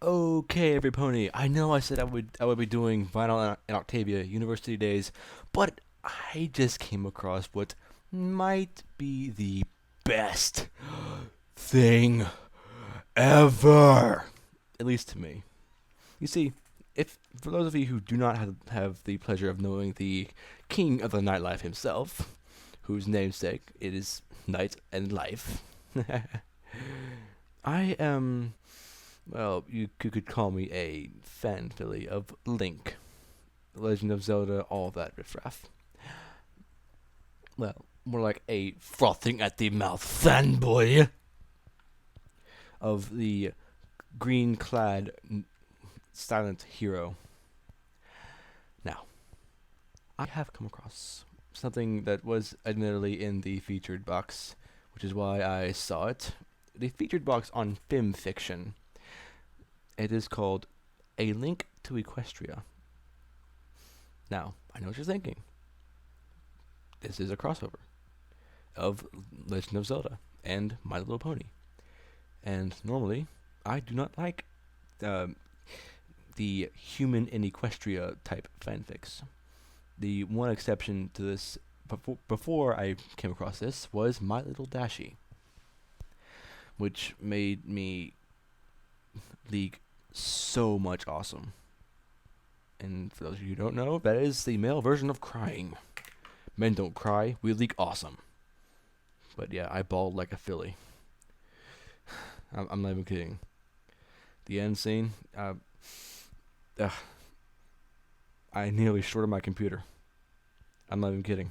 Okay, every pony. I know I said I would be doing Vinyl and Octavia University Days, but I just came across what might be the best thing ever, at least to me. You see, if for those of you who do not have the pleasure of knowing the king of the nightlife himself, whose namesake it is Night and Life, I am, well, you could call me a fan filly of Link, Legend of Zelda, all that riffraff. Well, more like a frothing at the mouth fanboy of the green clad silent hero. Now, I have come across something that was admittedly in the featured box, which is why I saw it. The featured box on Film Fiction. It is called A Link to Equestria. Now, I know what you're thinking. This is a crossover of Legend of Zelda and My Little Pony. And normally, I do not like uh, the human in Equestria type fanfics. The one exception to this before I came across this was My Little Dashie, which made me league so much awesome. And for those of you who don't know, that is the male version of crying. Men don't cry, we leak awesome. But yeah, I bawled like a filly. I'm not even kidding. The end scene, I nearly shorted my computer. I'm not even kidding.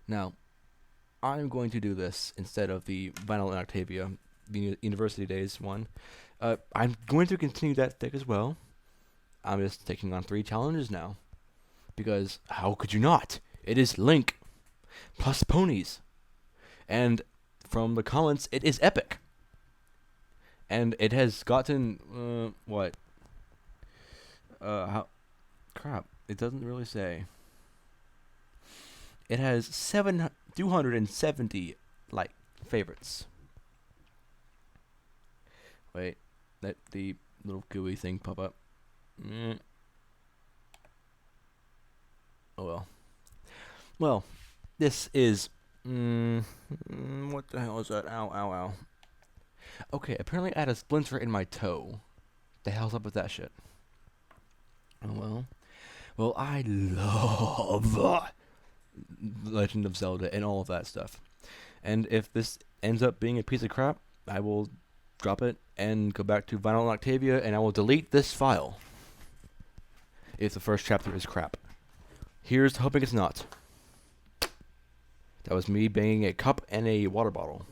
Now, I'm going to do this instead of the Vinyl and Octavia, the University Days one. I'm going to continue that thick as well. I'm just taking on 3 challenges now. Because how could you not? It is Link plus ponies. And from the comments, it is epic. And it has gotten, what? How? Crap. It doesn't really say. It has 270 like favorites. Wait, let the little gooey thing pop up. Mm. Oh well. Well, this is. What the hell is that? Ow, ow, ow. Okay, apparently I had a splinter in my toe. The hell's up with that shit? Oh well. Well, I love Legend of Zelda and all of that stuff. And if this ends up being a piece of crap, I will drop it and go back to Vinyl and Octavia, and I will delete this file if the first chapter is crap. Here's hoping it's not. That was me banging a cup and a water bottle,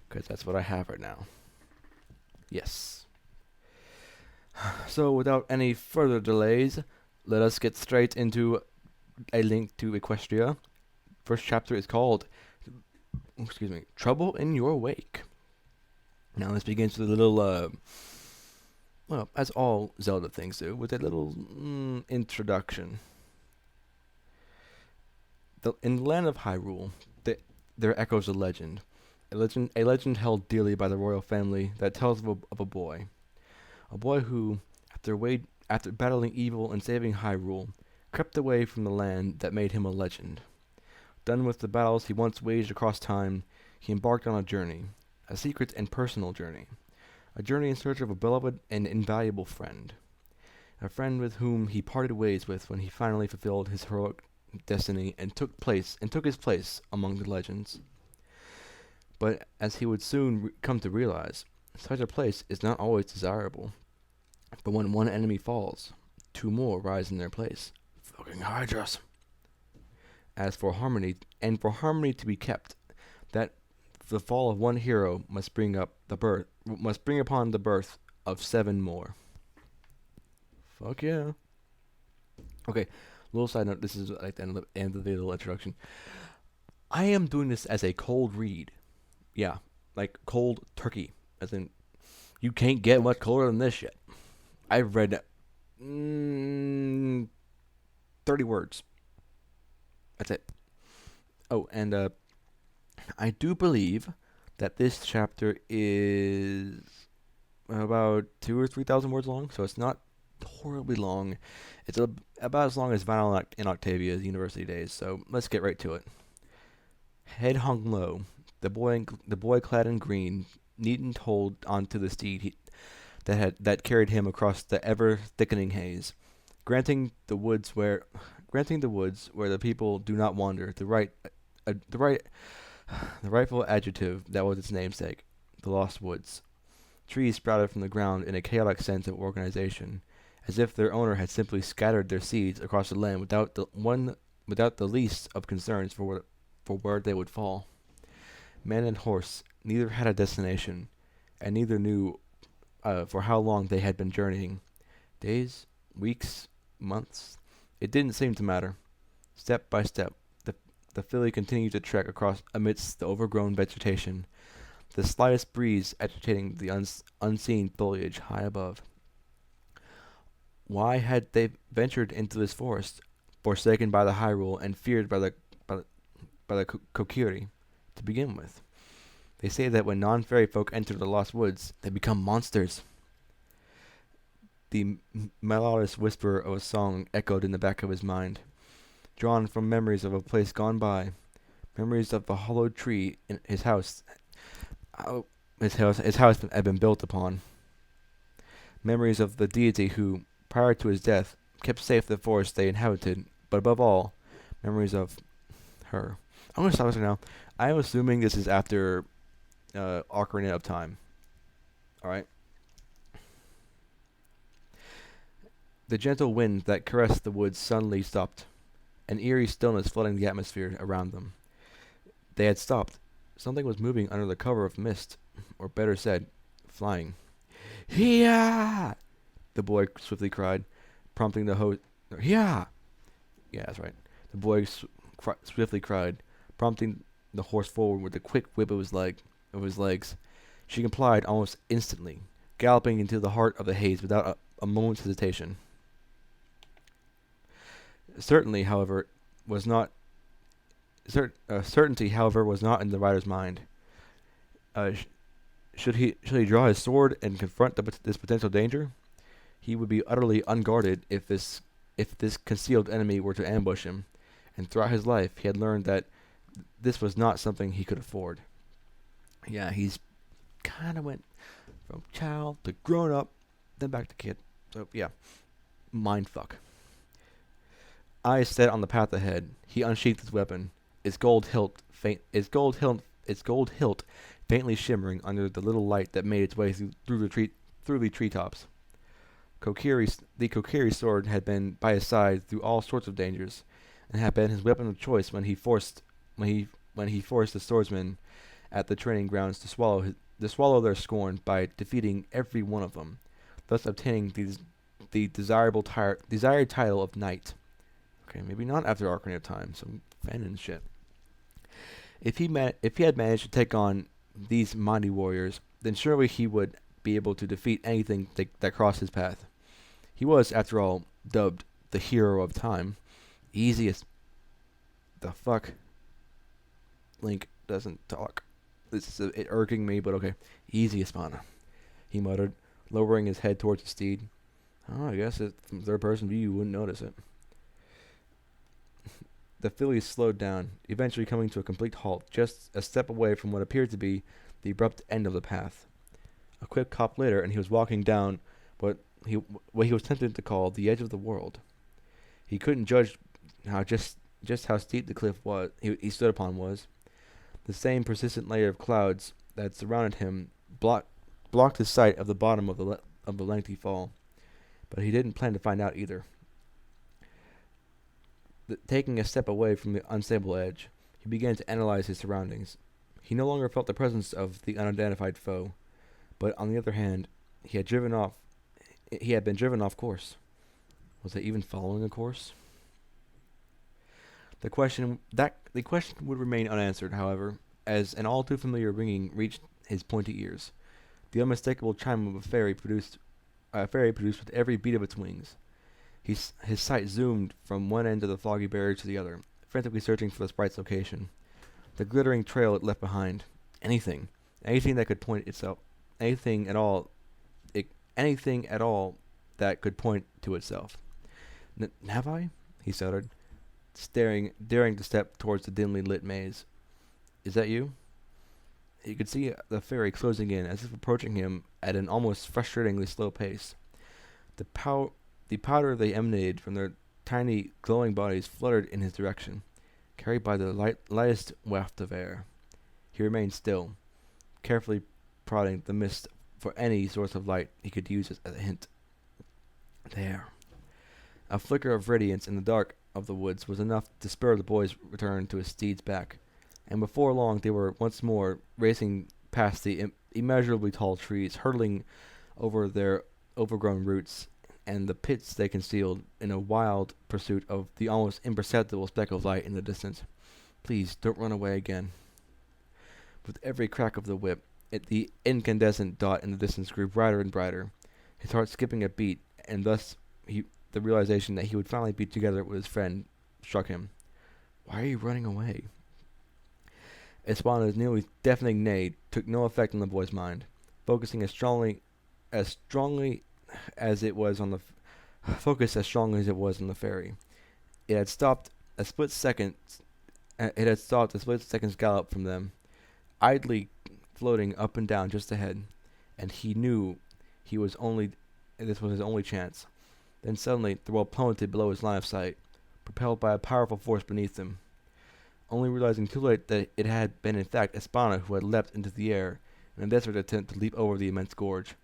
because that's what I have right now. Yes. So without any further delays, let us get straight into A Link to Equestria. First chapter is called, Trouble in Your Wake. Now this begins with a little, well, as all Zelda things do, with a little introduction. In the land of Hyrule, there echoes a legend held dearly by the royal family that tells of a boy who, after battling evil and saving Hyrule, crept away from the land that made him a legend. Done with the battles he once waged across time, he embarked on a journey, a secret and personal journey, a journey in search of a beloved and invaluable friend, a friend with whom he parted ways with when he finally fulfilled his heroic destiny and took his place among the legends. But as he would soon come to realize, such a place is not always desirable. But when one enemy falls, 2 more rise in their place. Fucking Hydras. As for harmony, for harmony to be kept, that the fall of one hero must bring upon the birth of 7 more. Fuck yeah. Okay, little side note. This is like the end of the little introduction. I am doing this as a cold read. Yeah, like cold turkey. As in, you can't get much colder than this shit. I've read 30 words. That's it. Oh, and I do believe that this chapter is about 2 or 3 thousand words long, so it's not horribly long. It's about as long as Vinyl and Octavia's university days. So let's get right to it. Head hung low, the boy clad in green needn't hold onto the steed that carried him across the ever thickening haze, granting the woods where the people do not wander. The right the rightful adjective that was its namesake, the lost woods. Trees sprouted from the ground in a chaotic sense of organization, as if their owner had simply scattered their seeds across the land without the least of concerns for where they would fall. Man and horse neither had a destination, and neither knew for how long they had been journeying. Days, weeks, months. It didn't seem to matter. Step by step, the filly continued to trek across amidst the overgrown vegetation, the slightest breeze agitating the unseen foliage high above. Why had they ventured into this forest, forsaken by the Hyrule and feared by the Kokiri, to begin with? They say that when non-fairy folk enter the Lost Woods, they become monsters. The melodious whisper of a song echoed in the back of his mind, drawn from memories of a place gone by, memories of a hollowed tree in his house. His house had been built upon. Memories of the deity who, prior to his death, kept safe the forest they inhabited, but above all, memories of her. I'm going to stop this right now. I am assuming this is after Ocarina of Time. Alright? The gentle wind that caressed the woods suddenly stopped, an eerie stillness flooding the atmosphere around them. They had stopped. Something was moving under the cover of mist, or better said, flying. Hiya! The boy swiftly cried, prompting the host. Hiya! Yeah, that's right. The boy swiftly cried, prompting the horse forward with a quick whip of his legs. She complied almost instantly, galloping into the heart of the haze without a moment's hesitation. Certainty, however, was not in the rider's mind. Should he draw his sword and confront this potential danger? He would be utterly unguarded if this concealed enemy were to ambush him, and throughout his life he had learned that this was not something he could afford. Yeah, he's kind of went from child to grown up, then back to kid. So yeah, mind fuck. Eyes set on the path ahead, he unsheathed his weapon, its gold hilt faintly shimmering under the little light that made its way through the treetops. The Kokiri sword had been by his side through all sorts of dangers, and had been his weapon of choice when he forced the swordsmen at the training grounds to swallow their scorn by defeating every one of them, thus obtaining the desired title of knight. Okay, maybe not after Ocarina of Time, some fanon shit. If he had managed to take on these mighty warriors, then surely he would be able to defeat anything that crossed his path. He was, after all, dubbed the hero of time. Easiest. The fuck? Link doesn't talk. This is it irking me, but okay. Easiest mana, he muttered, lowering his head towards the steed. Oh, I guess from third-person view you wouldn't notice it. The filly slowed down, eventually coming to a complete halt, just a step away from what appeared to be the abrupt end of the path. A quick hop later, and he was walking down what he was tempted to call the edge of the world. He couldn't judge just how steep the cliff he stood upon was. The same persistent layer of clouds that surrounded him blocked his sight of the bottom of the lengthy fall, but he didn't plan to find out either. Taking a step away from the unstable edge, he began to analyze his surroundings. He no longer felt the presence of the unidentified foe, but on the other hand, he had been driven off course. Was he even following a course? The question would remain unanswered, however, as an all too familiar ringing reached his pointy ears, the unmistakable chime of a fairy produced with every beat of its wings. His sight zoomed from one end of the foggy barrier to the other, frantically searching for the sprite's location. The glittering trail it left behind. Anything that could point itself, anything at all anything at all that could point to itself. Navi? He stuttered, daring to step towards the dimly lit maze. Is that you? He could see the fairy closing in, as if approaching him at an almost frustratingly slow pace. The powder they emanated from their tiny, glowing bodies fluttered in his direction, carried by the lightest waft of air. He remained still, carefully prodding the mist for any source of light he could use as a hint. There. A flicker of radiance in the dark of the woods was enough to spur the boy's return to his steed's back, and before long they were once more racing past the immeasurably tall trees, hurtling over their overgrown roots and the pits they concealed in a wild pursuit of the almost imperceptible speck of light in the distance. Please, don't run away again. With every crack of the whip, the incandescent dot in the distance grew brighter and brighter, his heart skipping a beat, and thus the realization that he would finally be together with his friend struck him. Why are you running away? Espana's nearly deafening neigh took no effect on the boy's mind, focusing as strongly as it was on the fairy. It had stopped a split second. It had stopped a split second's gallop from them, idly floating up and down just ahead, and he knew this was his only chance. Then suddenly the world plummeted below his line of sight, propelled by a powerful force beneath him. Only realizing too late that it had been in fact Espana who had leapt into the air in a desperate attempt to leap over the immense gorge,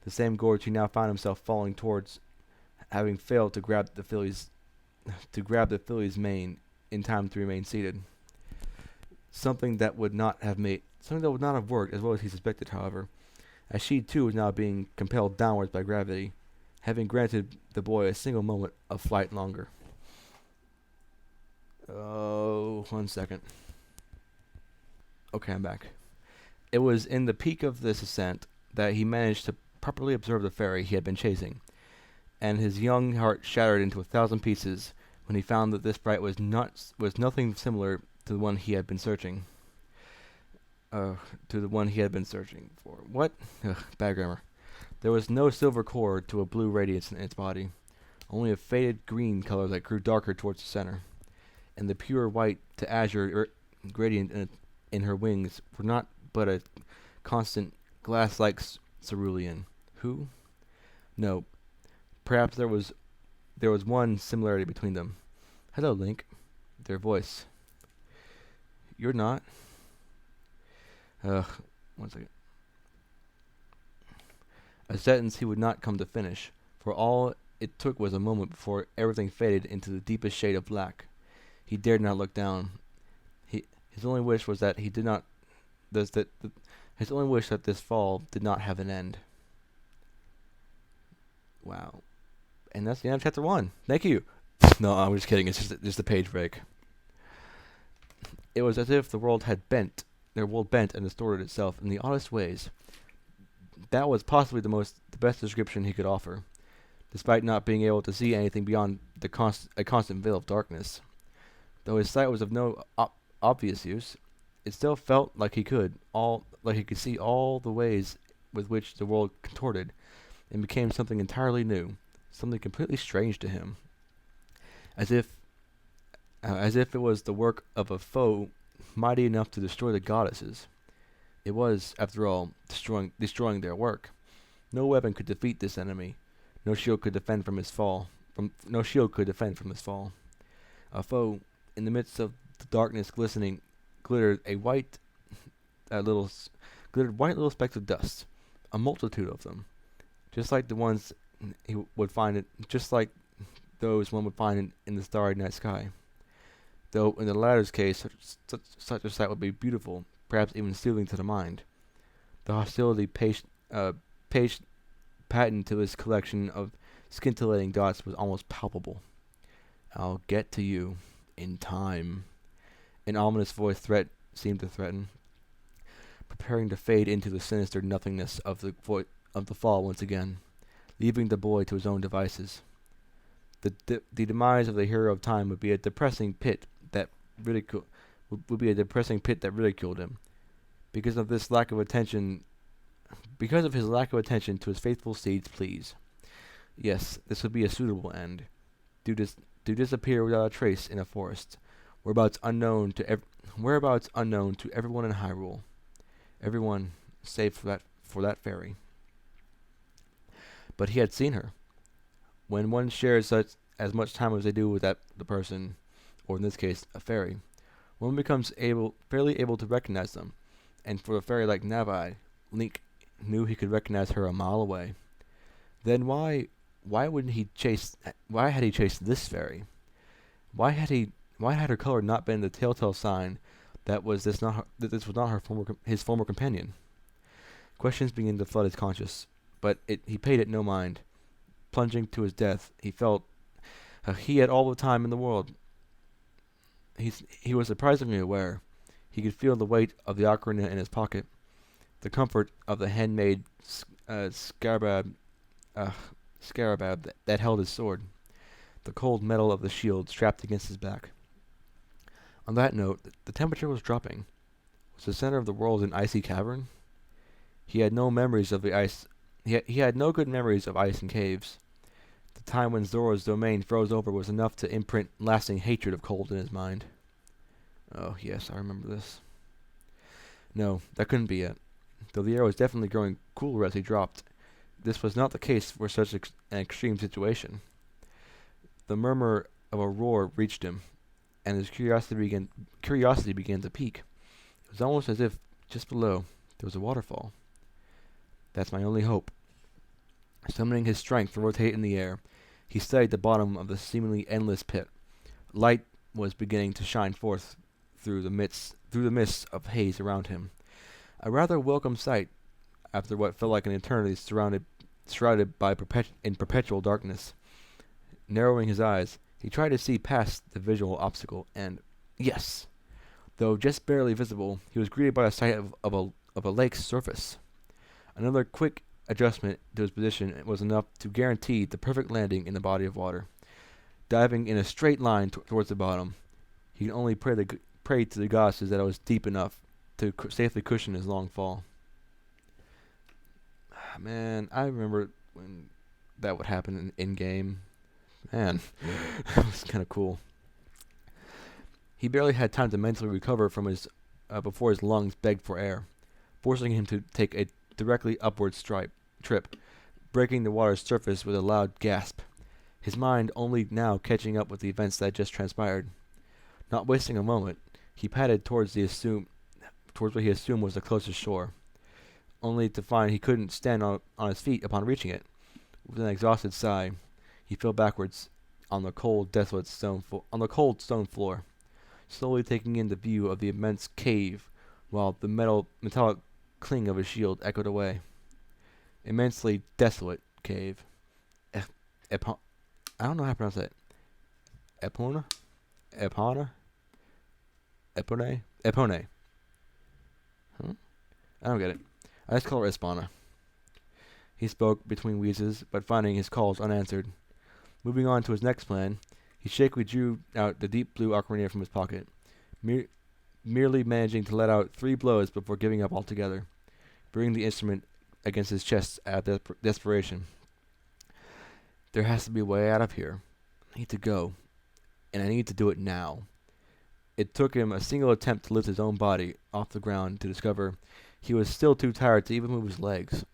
the same gorge he now found himself falling towards, having failed to grab the filly's mane in time to remain seated. Something that would not have worked as well as he suspected, however, as she too was now being compelled downwards by gravity, having granted the boy a single moment of flight longer. Oh, 1 second. Okay, I'm back. It was in the peak of this ascent that he managed to properly observe the fairy he had been chasing, and his young heart shattered into 1,000 pieces when he found that this sprite was nothing similar to the one he had been searching. For. What? Ugh, bad grammar. There was no silver cord to a blue radiance in its body, only a faded green color that grew darker towards the center, and the pure white to azure gradient in her wings were not but a constant glass-like cerulean. Who? No. Perhaps there was one similarity between them. Hello, Link. Their voice. You're not. 1 second. A sentence he would not come to finish, for all it took was a moment before everything faded into the deepest shade of black. He dared not look down. His only wish was that his only wish that this fall did not have an end. Wow. And that's the end of chapter 1. Thank you. No, I'm just kidding. It's just a page break. It was as if their world bent and distorted itself in the oddest ways. That was possibly the best description he could offer, despite not being able to see anything beyond a constant veil of darkness. Though his sight was of no obvious use, it still felt like he could see all the ways with which the world contorted, and became something entirely new, something completely strange to him, as if it was the work of a foe mighty enough to destroy the goddesses. It was, after all, destroying their work. No weapon could defeat this enemy. No shield could defend from his fall. A foe, in the midst of the darkness glittered white little specks of dust, a multitude of them, just like those one would find in the starry night sky. Though in the latter's case, such a sight would be beautiful, perhaps even soothing to the mind. The hostility patent to his collection of scintillating dots was almost palpable. I'll get to you in time. An ominous voice seemed to threaten, preparing to fade into the sinister nothingness of the fall once again, leaving the boy to his own devices. The demise of the hero of time would be a depressing pit that ridiculed him. Because of this lack of attention because of his lack of attention to his faithful steed's pleas. Yes, this would be a suitable end. To disappear without a trace in a forest, whereabouts unknown to everyone in Hyrule. Everyone, save for that fairy. But he had seen her. When one shares such as much time as they do with the person, or in this case, a fairy, one becomes fairly able to recognize them. And for a fairy like Navi, Link knew he could recognize her a mile away. Then why had he chased this fairy? Why had her color not been the telltale sign that this was not his former companion? Questions began to flood his conscience, but he paid it no mind. Plunging to his death, he felt he had all the time in the world. He was surprisingly aware. He could feel the weight of the ocarina in his pocket, the comfort of the handmade scarab that held his sword, the cold metal of the shield strapped against his back. On that note, the temperature was dropping. Was the center of the world an icy cavern? He had no memories of the ice. He had no good memories of ice and caves. The time when Zora's domain froze over was enough to imprint lasting hatred of cold in his mind. Oh, yes, I remember this. No, that couldn't be it. Though the air was definitely growing cooler as he dropped, this was not the case for such an extreme situation. The murmur of a roar reached him, and his curiosity began to peak. It was almost as if, just below, there was a waterfall. That's my only hope. Summoning his strength to rotate in the air, he studied the bottom of the seemingly endless pit. Light was beginning to shine forth through the mists of haze around him. A rather welcome sight, after what felt like an eternity shrouded by perpetual darkness. Narrowing his eyes, he tried to see past the visual obstacle, and yes, though just barely visible, he was greeted by a sight of a lake's surface. Another quick adjustment to his position was enough to guarantee the perfect landing in the body of water. Diving in a straight line towards the bottom, he could only pray to the goddesses that it was deep enough to safely cushion his long fall. Man, I remember when that would happen in game. Man, that was kind of cool. He barely had time to mentally recover from before his lungs begged for air, forcing him to take a directly upward trip, breaking the water's surface with a loud gasp, his mind only now catching up with the events that had just transpired. Not wasting a moment, he padded towards what he assumed was the closest shore, only to find he couldn't stand on his feet upon reaching it. With an exhausted sigh, he fell backwards on the cold, desolate stone floor, slowly taking in the view of the immense cave, while the metallic cling of his shield echoed away. Immensely desolate cave. I don't know how to pronounce that. Epona? Epone. Huh? I don't get it. I just call her Espana. He spoke between wheezes, but finding his calls unanswered. Moving on to his next plan, he shakily drew out the deep blue ocarina from his pocket, merely managing to let out 3 blows before giving up altogether, bringing the instrument against his chest out of desperation. There has to be a way out of here. I need to go, and I need to do it now. It took him a single attempt to lift his own body off the ground to discover he was still too tired to even move his legs.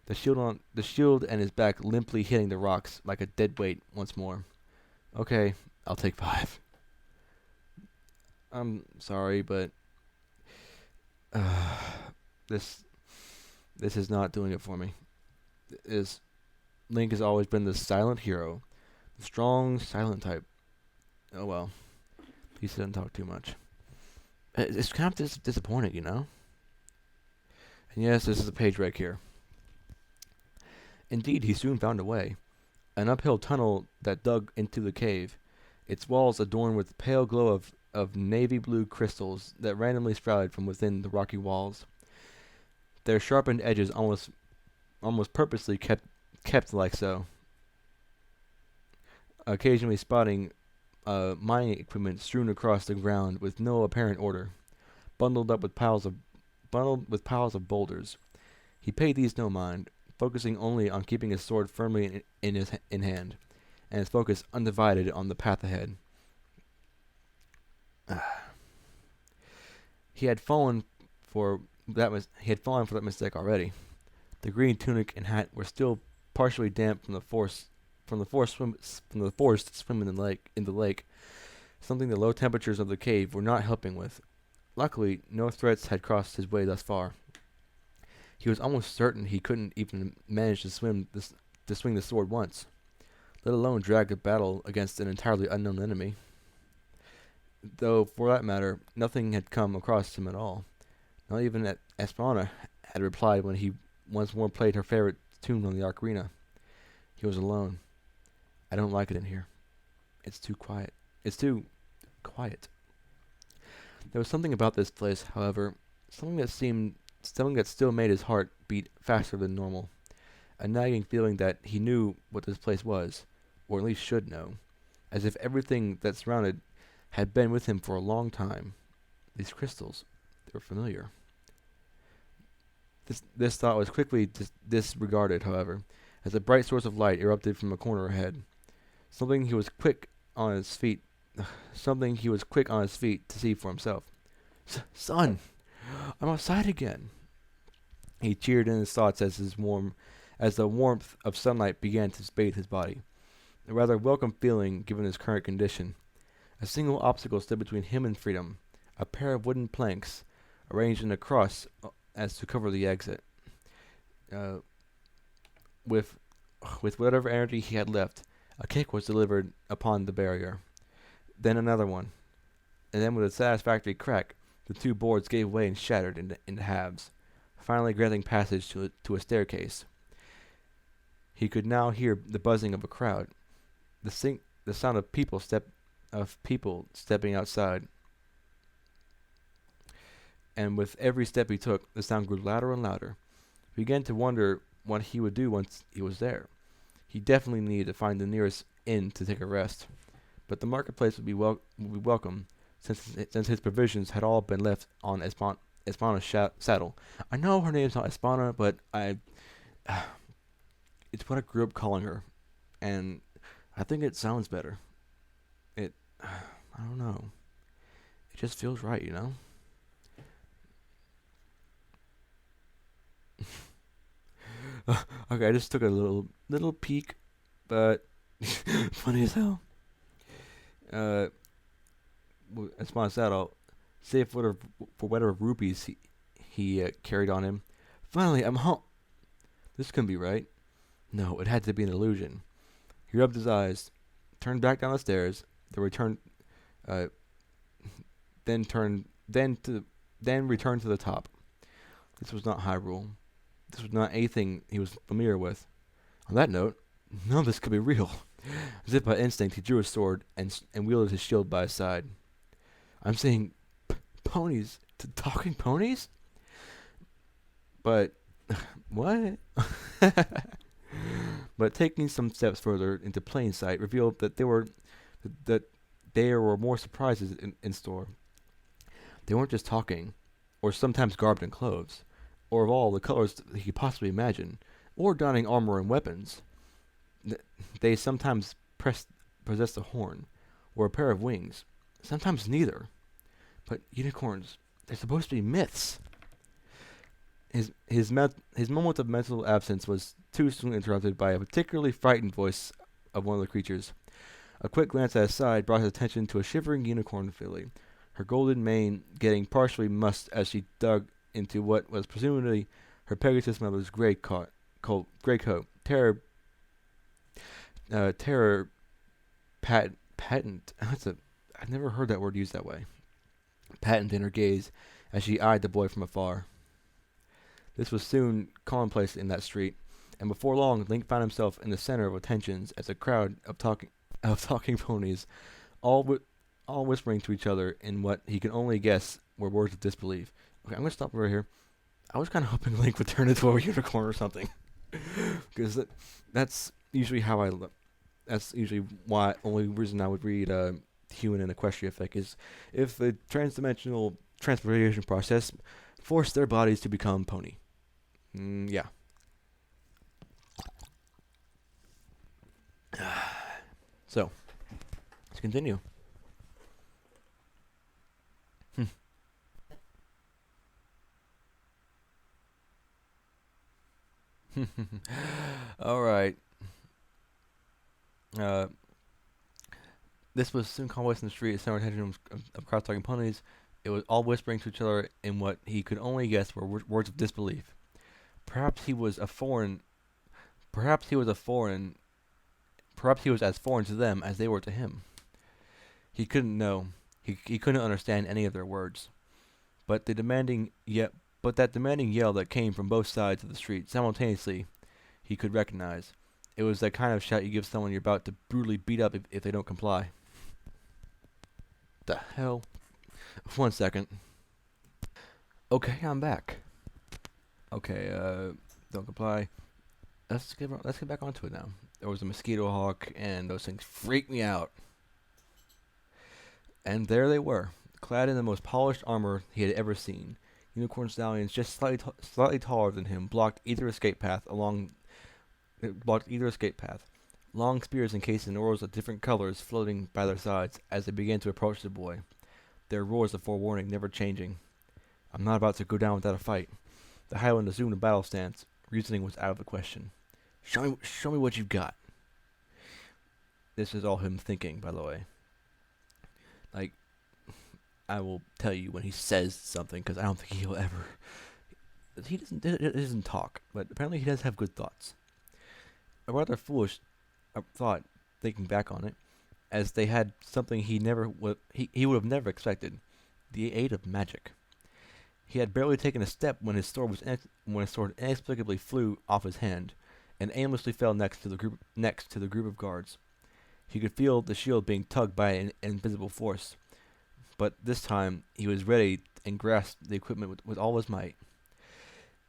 The shield and his back limply hitting the rocks like a dead weight once more. Okay, I'll take 5. I'm sorry, but this is not doing it for me. Link has always been the silent hero, the strong, silent type. Oh well, at least he doesn't talk too much. It's kind of disappointing, you know? And yes, this is a page break here. Indeed, he soon found a way. An uphill tunnel that dug into the cave, its walls adorned with pale glow of navy blue crystals that randomly sprouted from within the rocky walls. Their sharpened edges almost purposely kept like so. Occasionally spotting mining equipment strewn across the ground with no apparent order, bundled with piles of boulders. He paid these no mind, focusing only on keeping his sword firmly in hand, and his focus undivided on the path ahead. He had fallen for that mistake already. The green tunic and hat were still partially damp from the forced swim in the lake, something the low temperatures of the cave were not helping with. Luckily, no threats had crossed his way thus far. He was almost certain he couldn't even manage to swing the sword once, let alone drag a battle against an entirely unknown enemy. Though, for that matter, nothing had come across him at all. Not even Espana had replied when he once more played her favorite tune on the ocarina. He was alone. I don't like it in here. It's too quiet. It's too quiet. There was something about this place, however, something that still made his heart beat faster than normal. A nagging feeling that he knew what this place was, or at least should know, as if everything that surrounded had been with him for a long time. These crystals, they were familiar. This thought was quickly disregarded, however, as a bright source of light erupted from a corner ahead. Something he was quick on his feet to see for himself. Son, I'm outside again. He cheered in his thoughts as the warmth of sunlight began to bathe his body. A rather welcome feeling given his current condition. A single obstacle stood between him and freedom, a pair of wooden planks arranged in a cross as to cover the exit. With whatever energy he had left, a kick was delivered upon the barrier. Then another one. And then with a satisfactory crack, the two boards gave way and shattered into halves, finally granting passage to a staircase. He could now hear the buzzing of a crowd, the sound of people stepping outside. And with every step he took, the sound grew louder and louder. He began to wonder what he would do once he was there. He definitely needed to find the nearest inn to take a rest, but the marketplace would be welcome, since his provisions had all been left on Espana's saddle. I know her name's not Espana, but it's what I grew up calling her, and I think it sounds better. I don't know. It just feels right, you know? Okay, I just took a little peek, but funny as hell. Espana saddle, save for whatever rupees he carried on him. Finally, I'm home. This couldn't be right. No, it had to be an illusion. He rubbed his eyes, turned back down the stairs, then returned to the top. This was not Hyrule. This was not anything he was familiar with. On that note, none of this could be real. As if by instinct, he drew his sword and wielded his shield by his side. I'm seeing ponies, talking ponies? But, what? But taking some steps further into plain sight revealed that there were more surprises in store. They weren't just talking, or sometimes garbed in clothes, or of all the colors that he could possibly imagine, or donning armor and weapons. They sometimes possessed a horn, or a pair of wings, sometimes neither. But unicorns, they're supposed to be myths. His moment of mental absence was too soon interrupted by a particularly frightened voice of one of the creatures. A quick glance at his side brought his attention to a shivering unicorn filly, her golden mane getting partially mussed as she dug into what was presumably her Pegasus mother's gray coat. Terror patent. I've never heard that word used that way. Patent in her gaze as she eyed the boy from afar. This was soon commonplace in that street, and before long Link found himself in the center of attentions as a crowd of talking ponies, all whispering to each other in what he could only guess were words of disbelief. Okay, I'm gonna stop right here. I was kind of hoping Link would turn into a unicorn or something, because that's usually how I look. That's usually why only reason I would read Human and Equestria fic is if the transdimensional transportation process forced their bodies to become pony. Yeah. So, let's continue. All right. Uh, this was soon called West in the street. Center attention of cross-talking ponies. It was all whispering to each other in what he could only guess were words of disbelief. Perhaps he was a foreign. Perhaps he was a foreign. Perhaps he was as foreign to them as they were to him. He couldn't know. He couldn't understand any of their words. But that demanding yell that came from both sides of the street simultaneously, he could recognize. It was that kind of shout you give someone you're about to brutally beat up if they don't comply. The hell? 1 second. Okay, I'm back. Okay, don't comply. Let's get back onto it now. There was a mosquito hawk, and those things freaked me out. And there they were, clad in the most polished armor he had ever seen. Unicorn stallions, just slightly taller than him, blocked either escape path. Long spears encased in auras of different colors floating by their sides as they began to approach the boy. Their roars of forewarning never changing. I'm not about to go down without a fight. The Highland assumed a battle stance. Reasoning was out of the question. Show me what you've got. This is all him thinking, by the way. Like, I will tell you when he says something, because I don't think he'll ever. He doesn't talk, but apparently he does have good thoughts. A rather foolish thought, thinking back on it, as they had something he would have never expected: the aid of magic. He had barely taken a step when his sword inexplicably flew off his hand, and aimlessly fell next to the group of guards. He could feel the shield being tugged by an invisible force, but this time he was ready and grasped the equipment with all his might.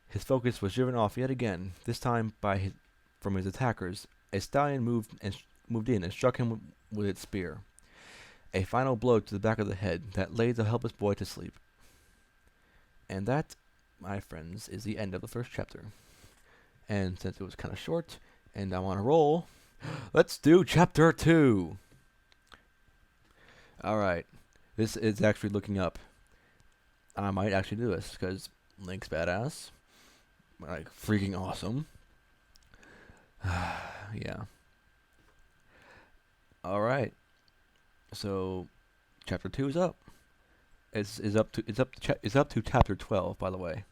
His focus was driven off yet again, this time from his attackers. A stallion moved in and struck him with its spear. A final blow to the back of the head that laid the helpless boy to sleep. And that, my friends, is the end of the first chapter. And since it was kind of short, and I want to roll, let's do chapter 2. Alright, this is actually looking up. I might actually do this, because Link's badass. Like, freaking awesome. Yeah. Alright. So, chapter 2 is up. It's up to chapter 12, by the way.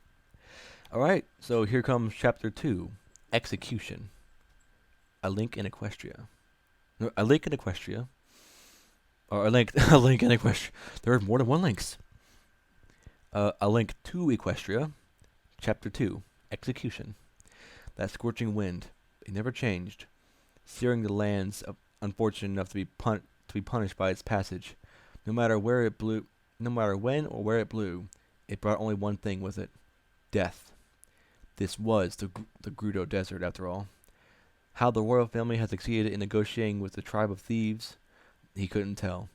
Alright, so here comes chapter 2, Execution. A Link in Equestria. No, a Link in Equestria. Or a link in Equestria. There are more than one links. A Link to Equestria, chapter 2, Execution. That scorching wind, it never changed, searing the lands unfortunate enough to be punished by its passage. No matter when or where it blew, it brought only one thing with it: death. This was the Gerudo Desert, after all. How the royal family had succeeded in negotiating with the tribe of thieves, he couldn't tell.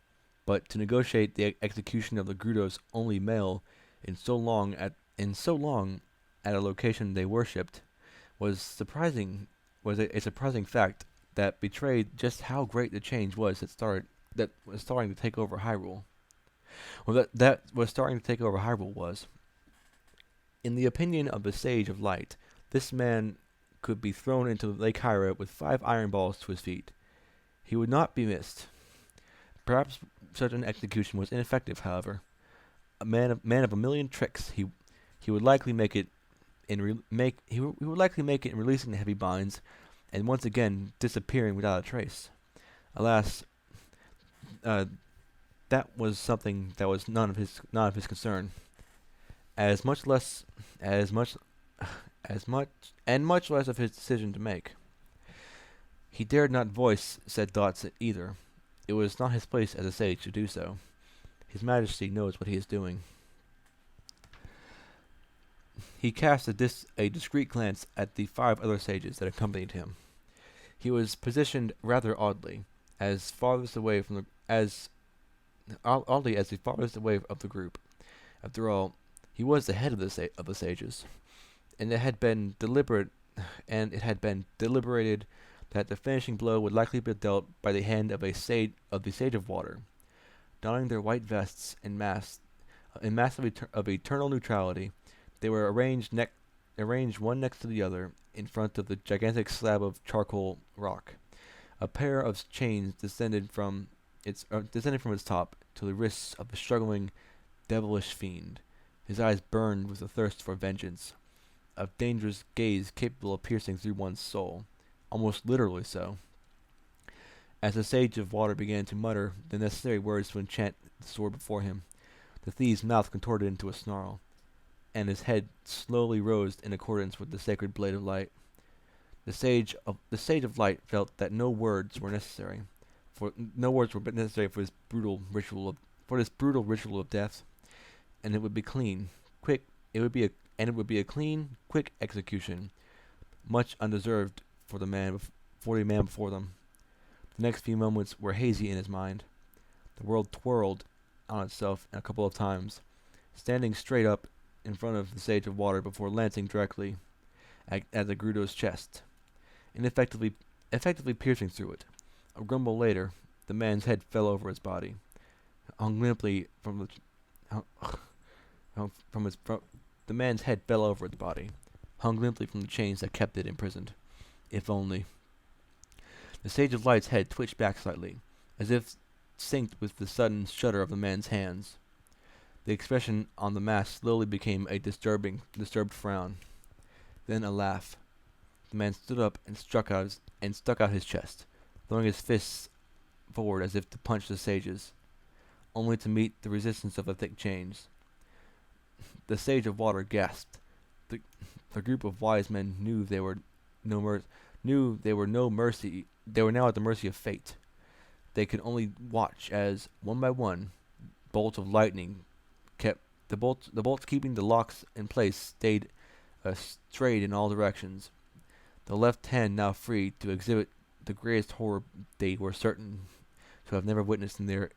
But to negotiate the execution of the Gerudo's only male in so long at a location they worshipped was a surprising fact that betrayed just how great the change was that was starting to take over Hyrule. Well, that was starting to take over Hyrule was, in the opinion of the Sage of Light, this man could be thrown into Lake Hyra with 5 iron balls to his feet. He would not be missed. Perhaps such an execution was ineffective, however. A man of a million tricks, he would likely make it in releasing the heavy binds, and once again disappearing without a trace. Alas, that was something that was none of his concern. Much less of his decision to make. He dared not voice said thoughts either. It was not his place as a sage to do so. His Majesty knows what he is doing. He cast a discreet glance at the 5 other sages that accompanied him. He was positioned rather oddly, as farthest away from the farthest away of the group. After all, he was the head of the sages. and it had been deliberated that the finishing blow would likely be dealt by the hand of the Sage of Water. Donning their white vests in mass of eternal neutrality, they were arranged one next to the other in front of the gigantic slab of charcoal rock. A pair of chains descended from its top to the wrists of the struggling, devilish fiend. His eyes burned with a thirst for vengeance, a dangerous gaze capable of piercing through one's soul, almost literally so. As the Sage of Water began to mutter the necessary words to enchant the sword before him, the thief's mouth contorted into a snarl, and his head slowly rose in accordance with the sacred blade of light. The Sage of Light felt that no words were necessary for this brutal ritual of death, and it would be quick. It would be a clean, quick execution, much undeserved for the man before them. The next few moments were hazy in his mind. The world twirled on itself a couple of times, standing straight up in front of the Sage of Water before lancing directly at the Grudo's chest, and effectively piercing through it. A grumble later, the man's head fell over his body, hung limply from the chains that kept it imprisoned. If only. The Sage of Light's head twitched back slightly, as if synced with the sudden shudder of the man's hands. The expression on the mask slowly became a disturbed frown. Then a laugh. The man stood up and stuck out his chest, throwing his fists forward as if to punch the sages, only to meet the resistance of the thick chains. The Sage of Water gasped. The group of wise men knew they were no mercy. They were now at the mercy of fate. They could only watch as, one by one, bolts of lightning kept the bolts keeping the locks in place strayed in all directions. The left hand now free to exhibit the greatest horror they were certain to have never witnessed in their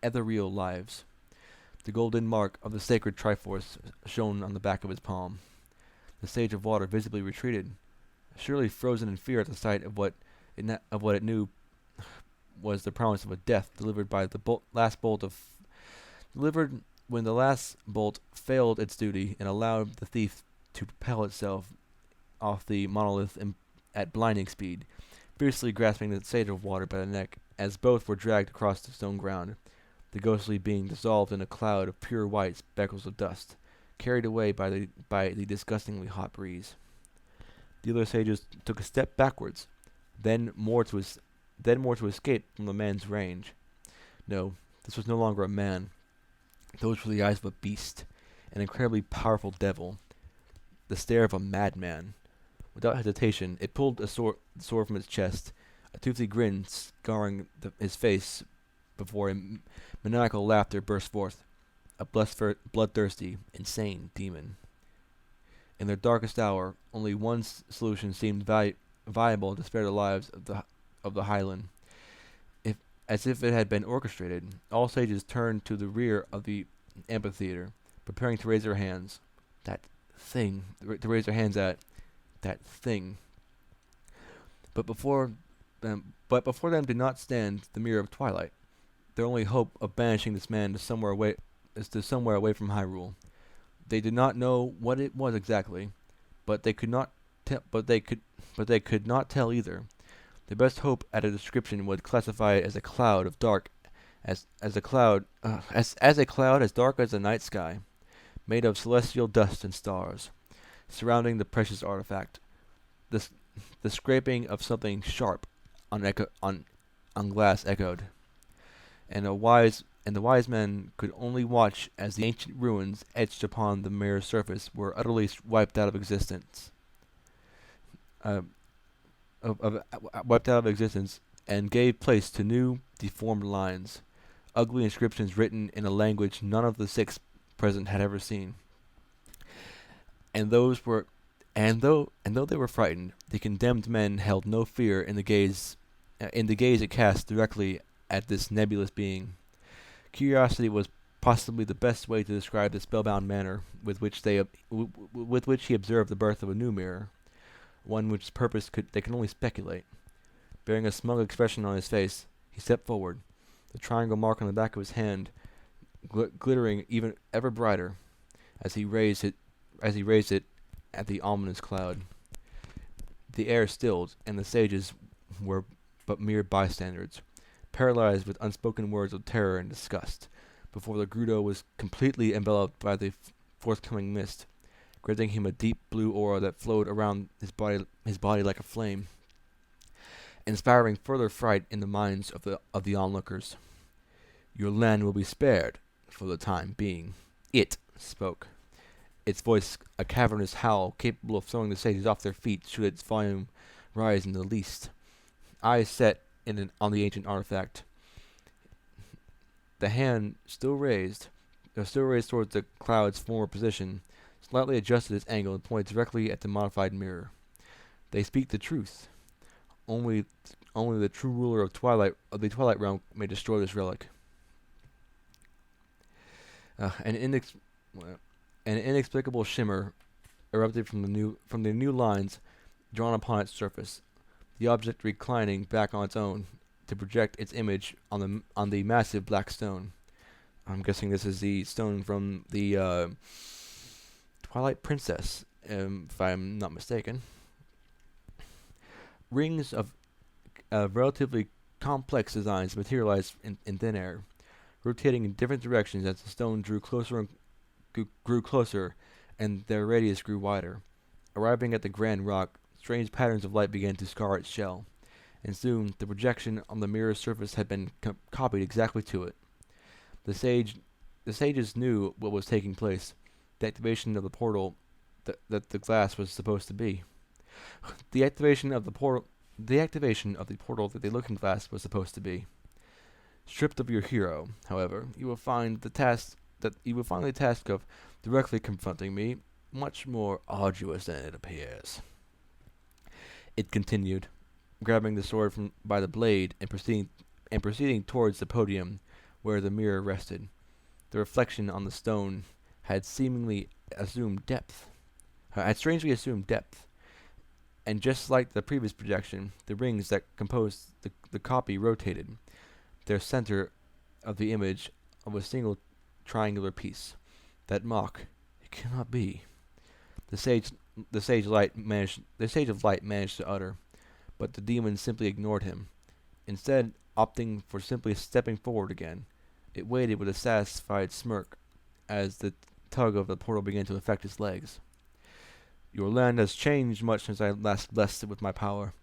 ethereal lives. The golden mark of the sacred Triforce shone on the back of his palm. The Sage of Water visibly retreated, surely frozen in fear at the sight of what it knew was the promise of a death delivered when the last bolt failed its duty and allowed the thief to propel itself off the monolith at blinding speed, fiercely grasping the Sage of Water by the neck as both were dragged across the stone ground, the ghostly being dissolved in a cloud of pure white speckles of dust, carried away by the disgustingly hot breeze. The other sages took a step backwards, then more to escape from the man's range. No, this was no longer a man. Those were the eyes of a beast, an incredibly powerful devil, the stare of a madman. Without hesitation, it pulled the sword from its chest, a toothy grin scarring his face before a maniacal laughter burst forth, a bloodthirsty, insane demon. In their darkest hour, only one solution seemed viable to spare the lives of the Highland. As if it had been orchestrated, all sages turned to the rear of the amphitheater, preparing to raise their hands. To raise their hands at that thing. But before them did not stand the mirror of twilight. Their only hope of banishing this man to somewhere away from Hyrule. They did not know what it was exactly, but they could not tell either. The best hope at a description would classify it as a cloud of dark, as a cloud as dark as the night sky, made of celestial dust and stars, surrounding the precious artifact. The scraping of something sharp on glass echoed, and the wise men could only watch as the ancient ruins etched upon the mirror's surface were utterly wiped out of existence. Wiped out of existence, and gave place to new, deformed lines, ugly inscriptions written in a language none of the 6 present had ever seen. And though they were frightened, the condemned men held no fear in the gaze it cast directly at this nebulous being. Curiosity was possibly the best way to describe the spellbound manner with which he observed the birth of a new mirror, one which purpose they can only speculate. Bearing a smug expression on his face, he stepped forward, the triangle mark on the back of his hand glittering even ever brighter as he raised it at the ominous cloud. The air stilled, and the sages were but mere bystanders, paralyzed with unspoken words of terror and disgust, before the Grudo was completely enveloped by the forthcoming mist, granting him a deep blue aura that flowed around his body like a flame, inspiring further fright in the minds of the onlookers. Your land will be spared, for the time being. It spoke. Its voice a cavernous howl capable of throwing the sages off their feet should its volume rise in the least. Eyes set on the ancient artifact. The hand still raised towards the cloud's former position, slightly adjusted its angle and pointed directly at the modified mirror. They speak the truth. Only the true ruler of the Twilight Realm may destroy this relic. An inexplicable shimmer erupted from the new lines drawn upon its surface, the object reclining back on its own to project its image on the massive black stone. I'm guessing this is the stone from the Twilight Princess, if I'm not mistaken. Rings of relatively complex designs materialized in thin air, rotating in different directions as the stone grew closer and their radius grew wider. Arriving at the grand rock, strange patterns of light began to scar its shell, and soon the projection on the mirror's surface had been copied exactly to it. The sages knew what was taking place, the activation of the portal that the glass was supposed to be. The activation of the portal that the looking glass was supposed to be. Stripped of your hero, however, you will find the task of directly confronting me much more arduous than it appears. It continued, grabbing the sword by the blade and proceeding towards the podium where the mirror rested. The reflection on the stone had strangely assumed depth, and just like the previous projection, the rings that composed the copy rotated, their center of the image of a single triangular piece. That mock, it cannot be. The sage of light managed to utter, but the demon simply ignored him. Instead, opting for simply stepping forward again, it waited with a satisfied smirk as the tug of the portal began to affect its legs. Your land has changed much since I last blessed it with my power.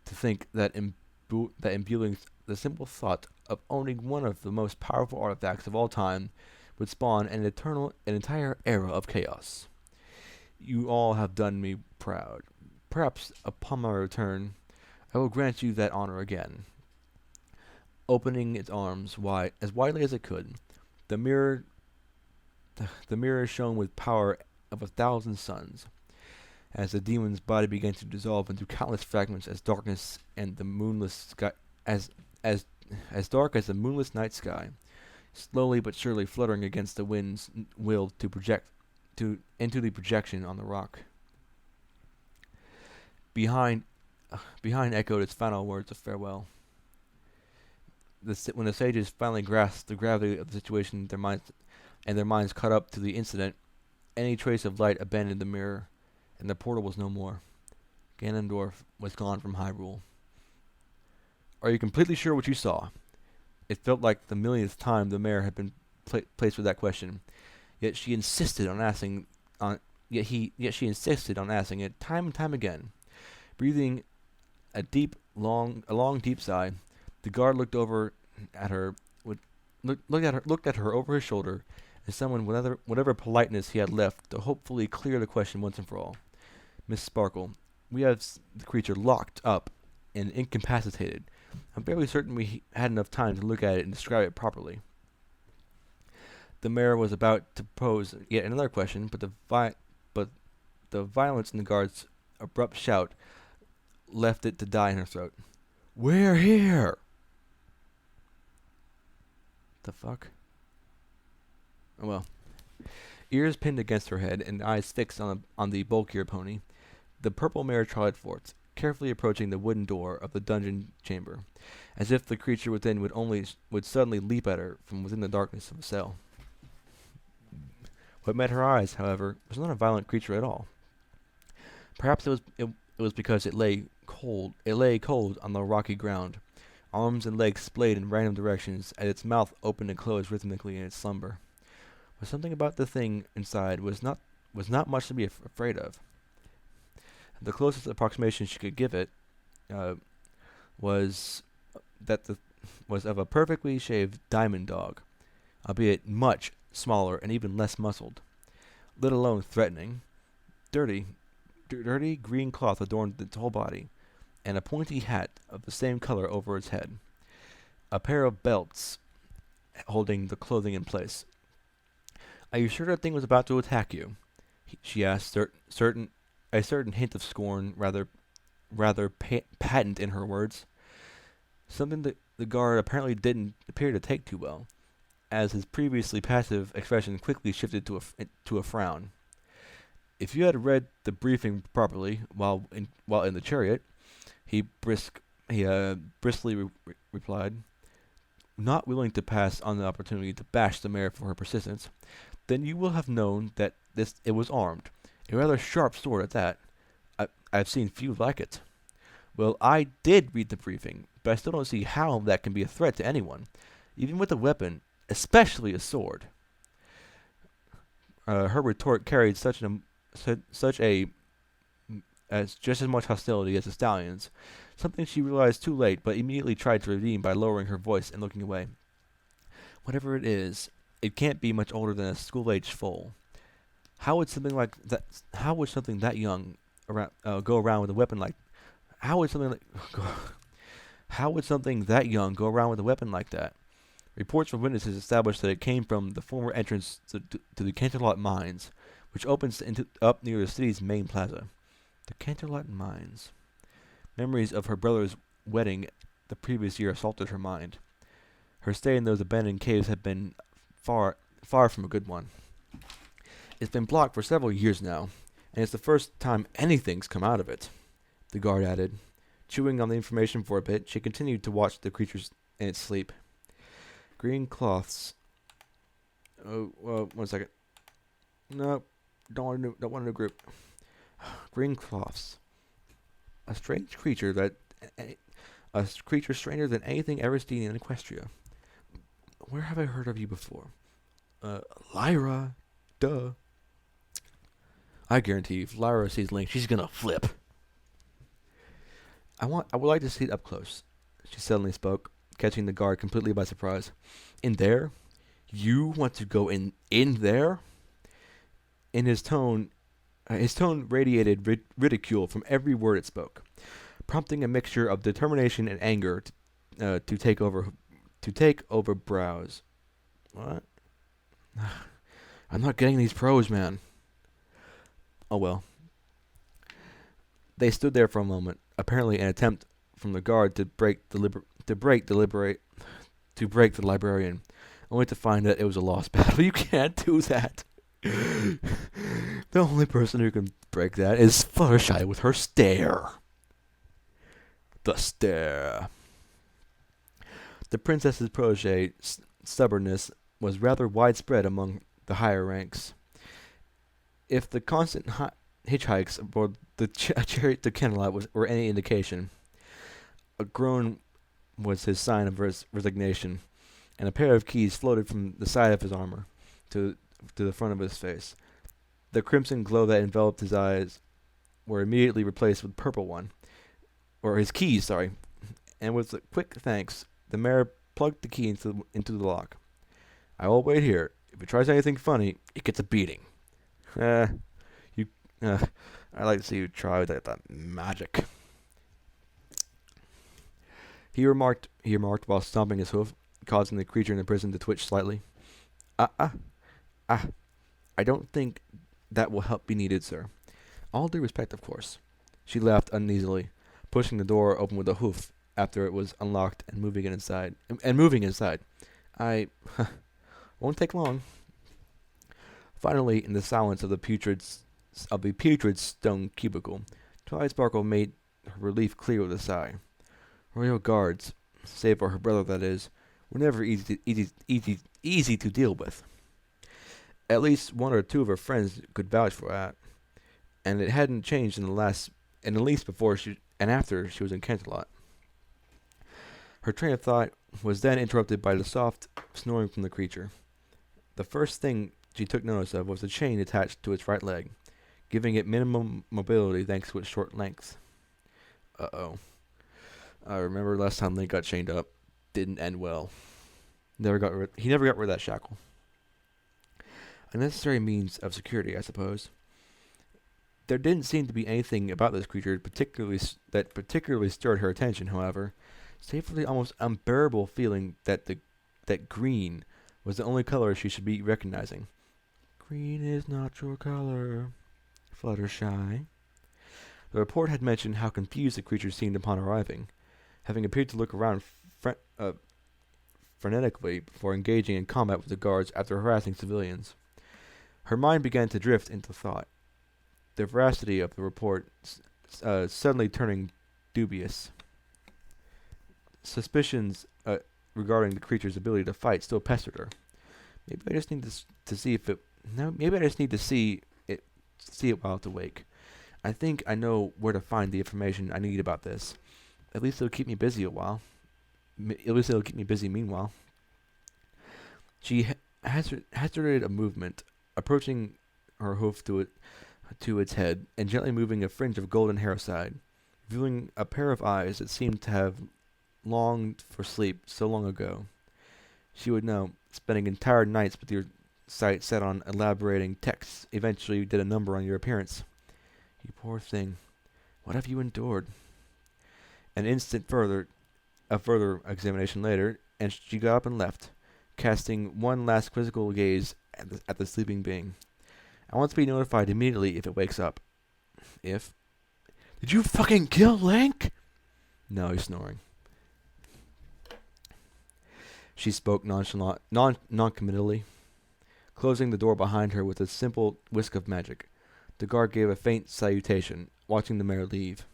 To think that imbuing the simple thought of owning one of the most powerful artifacts of all time would spawn an entire era of chaos. You all have done me proud. Perhaps upon my return, I will grant you that honor again. Opening its arms as widely as it could, the mirror shone with power of 1,000 suns, as the demon's body began to dissolve into countless fragments as dark as the moonless night sky, slowly but surely fluttering against the wind's will to project into the projection on the rock. Behind echoed its final words of farewell. When the sages finally grasped the gravity of the situation, their minds caught up to the incident. Any trace of light abandoned the mirror, and the portal was no more. Ganondorf was gone from Hyrule. Are you completely sure what you saw? It felt like the millionth time the mayor had been placed with that question. Yet she insisted on asking it time and time again. Breathing a long deep sigh, the guard looked at her over his shoulder, and summoned whatever politeness he had left to hopefully clear the question once and for all. Miss Sparkle, we have the creature locked up and incapacitated. I'm fairly certain we had enough time to look at it and describe it properly. The mayor was about to pose yet another question, but the violence in the guard's abrupt shout left it to die in her throat. We're here! The fuck? Well, ears pinned against her head and eyes fixed on the bulkier pony, the purple mare trotted forth, carefully approaching the wooden door of the dungeon chamber, as if the creature within would suddenly leap at her from within the darkness of the cell. What met her eyes, however, was not a violent creature at all. Perhaps it was because it lay cold. It lay cold on the rocky ground, arms and legs splayed in random directions, and its mouth opened and closed rhythmically in its slumber. But something about the thing inside was not much to be afraid of. The closest approximation she could give it uh, was that the was of a perfectly shaved diamond dog, albeit much smaller and even less muscled, let alone threatening. Dirty, dirty green cloth adorned its whole body, and a pointy hat of the same color over its head. A pair of belts holding the clothing in place. "Are you sure that thing was about to attack you?" She asked, a certain hint of scorn rather patent in her words. Something that the guard apparently didn't appear to take too well, as his previously passive expression quickly shifted to a frown. If you had read the briefing properly while in the chariot, he briskly replied, not willing to pass on the opportunity to bash the mare for her persistence, then you will have known that it was armed, a rather sharp sword at that. I've seen few like it. Well, I did read the briefing, but I still don't see how that can be a threat to anyone, even with a weapon, especially a sword. Her retort carried such a as just as much hostility as the stallion's, something she realized too late, but immediately tried to redeem by lowering her voice and looking away. Whatever it is, it can't be much older than a school-aged foal. How would something like that? How would something that young go around with a weapon like? How would something like? How would something that young go around with a weapon like that? Reports from witnesses established that it came from the former entrance to the Canterlot Mines, which opens up near the city's main plaza. The Canterlot Mines. Memories of her brother's wedding the previous year assaulted her mind. Her stay in those abandoned caves had been far from a good one. It's been blocked for several years now, and it's the first time anything's come out of it, the guard added. Chewing on the information for a bit, she continued to watch the creatures in its sleep. Green cloths. Oh, well, 1 second. No, don't want a new group. Green cloths. A strange creature a creature stranger than anything ever seen in Equestria. Where have I heard of you before? Lyra. Duh. I guarantee you, if Lyra sees Link, she's gonna flip. I would like to see it up close, she suddenly spoke, catching the guard completely by surprise. In there? You want to go in there? In his tone radiated ridicule from every word it spoke, prompting a mixture of determination and anger to take over brows. What? I'm not getting these pros, man. Oh well. They stood there for a moment, apparently an attempt from the guard to break the librarian, only to find that it was a lost battle. You can't do that. The only person who can break that is Fluttershy with her stare. The stare. The princess's protege stubbornness was rather widespread among the higher ranks. If the constant hitchhikes aboard the chariot to Canterlot were any indication, a groan was his sign of resignation, and a pair of keys floated from the side of his armor to the front of his face. The crimson glow that enveloped his eyes were immediately replaced with purple one, or his keys, sorry. And with a quick thanks, the mayor plugged the key into the lock. I will wait here. If it tries anything funny, it gets a beating. I like to see you try that magic. He remarked while stomping his hoof, causing the creature in the prison to twitch slightly. I don't think that will help be needed, sir. All due respect, of course. She laughed uneasily, pushing the door open with a hoof after it was unlocked and moving inside. I won't take long. Finally, in the silence of the putrid stone cubicle, Twilight Sparkle made her relief clear with a sigh. Royal guards, save for her brother that is, were never easy to deal with. At least one or two of her friends could vouch for that, and it hadn't changed in at least before and after she was in Canterlot. Her train of thought was then interrupted by the soft snoring from the creature. The first thing she took notice of was the chain attached to its right leg, giving it minimum mobility thanks to its short length. Uh-oh. I remember last time Link got chained up. Didn't end well. He never got rid of that shackle. A necessary means of security, I suppose. There didn't seem to be anything about this creature that particularly stirred her attention, however, save for the almost unbearable feeling that green was the only color she should be recognizing. Green is not your color, Fluttershy. The report had mentioned how confused the creature seemed upon arriving, having appeared to look around frenetically before engaging in combat with the guards after harassing civilians. Her mind began to drift into thought, the veracity of the report suddenly turning dubious. Suspicions regarding the creature's ability to fight still pestered her. Maybe I just need to see if it. No, maybe I just need to see it while it's awake. I think I know where to find the information I need about this. At least it'll keep me busy a while. At least it'll keep me busy meanwhile. She hazarded a movement, approaching her hoof to its head, and gently moving a fringe of golden hair aside, revealing a pair of eyes that seemed to have longed for sleep so long ago. She would know, spending entire nights with your sight set on elaborating texts eventually did a number on your appearance. You poor thing. What have you endured? A further examination later, and she got up and left, casting one last quizzical gaze at the sleeping being. I want to be notified immediately if it wakes up. If... Did you fucking kill Link? No, he's snoring. She spoke noncommittally, closing the door behind her with a simple whisk of magic. The guard gave a faint salutation, watching the mare leave.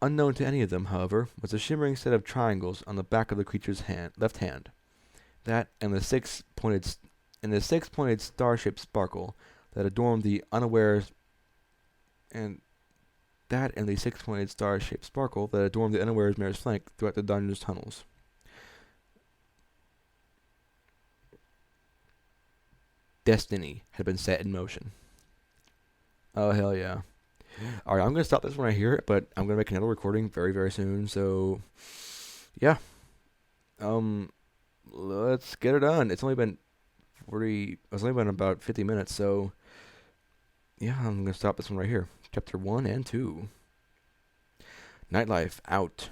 Unknown to any of them, however, was a shimmering set of triangles on the back of the creature's left hand. That and the six-pointed star-shaped sparkle that adorned the unawares mare's flank throughout the dungeon's tunnels. Destiny had been set in motion. Oh, hell yeah. Alright, I'm going to stop this one right here, but I'm going to make another recording very, very soon, so, yeah. Let's get it done. It's only been about 50 minutes, so, yeah, I'm going to stop this one right here. Chapter 1 and 2. Nightlife, out.